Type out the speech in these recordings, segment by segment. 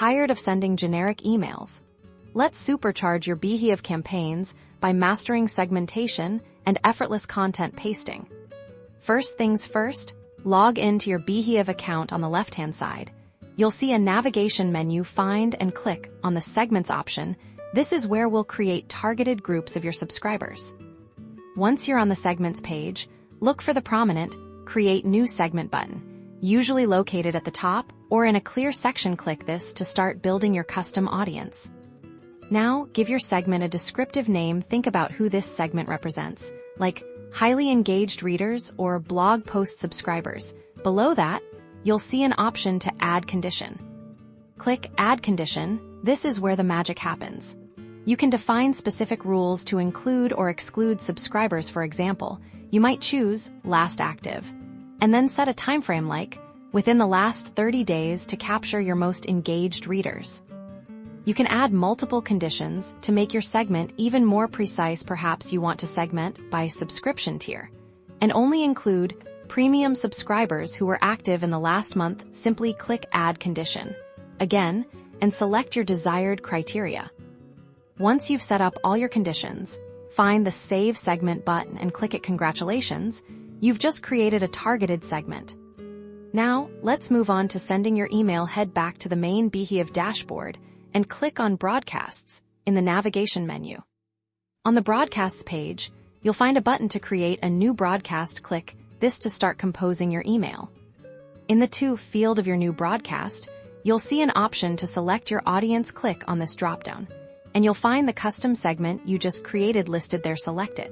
Tired of sending generic emails? Let's supercharge your Beehiiv campaigns by mastering segmentation and effortless content pasting. First things first, log into your Beehiiv account on the left-hand side. You'll see a navigation menu. Find and click on the Segments option. This is where we'll create targeted groups of your subscribers. Once you're on the Segments page, look for the prominent Create New Segment button, usually located at the top or in a clear section. Click this to start building your custom audience. Now, give your segment a descriptive name. Think about who this segment represents, like highly engaged readers or blog post subscribers. Below that, you'll see an option to add condition. Click Add Condition. This is where the magic happens. You can define specific rules to include or exclude subscribers. For example, you might choose Last Active, and then set a timeframe like within the last 30 days to capture your most engaged readers. You can add multiple conditions to make your segment even more precise. Perhaps you want to segment by subscription tier and only include premium subscribers who were active in the last month. Simply click Add Condition again and select your desired criteria. Once you've set up all your conditions, find the Save Segment button and click it. Congratulations, you've just created a targeted segment. Now, let's move on to sending your email. Head back to the main Beehiiv dashboard and click on Broadcasts in the navigation menu. On the Broadcasts page, you'll find a button to create a new broadcast. Click this to start composing your email. In the To field of your new broadcast, you'll see an option to select your audience. Click on this dropdown, and you'll find the custom segment you just created listed there. Select it.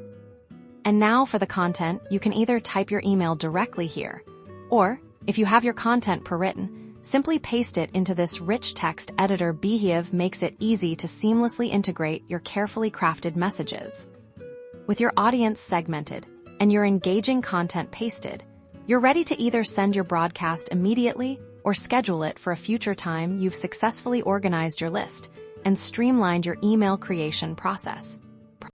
And now for the content, you can either type your email directly here, or if you have your content pre-written, simply paste it into this rich text editor. Beehiiv makes it easy to seamlessly integrate your carefully crafted messages. With your audience segmented and your engaging content pasted, you're ready to either send your broadcast immediately or schedule it for a future time. You've successfully organized your list and streamlined your email creation process.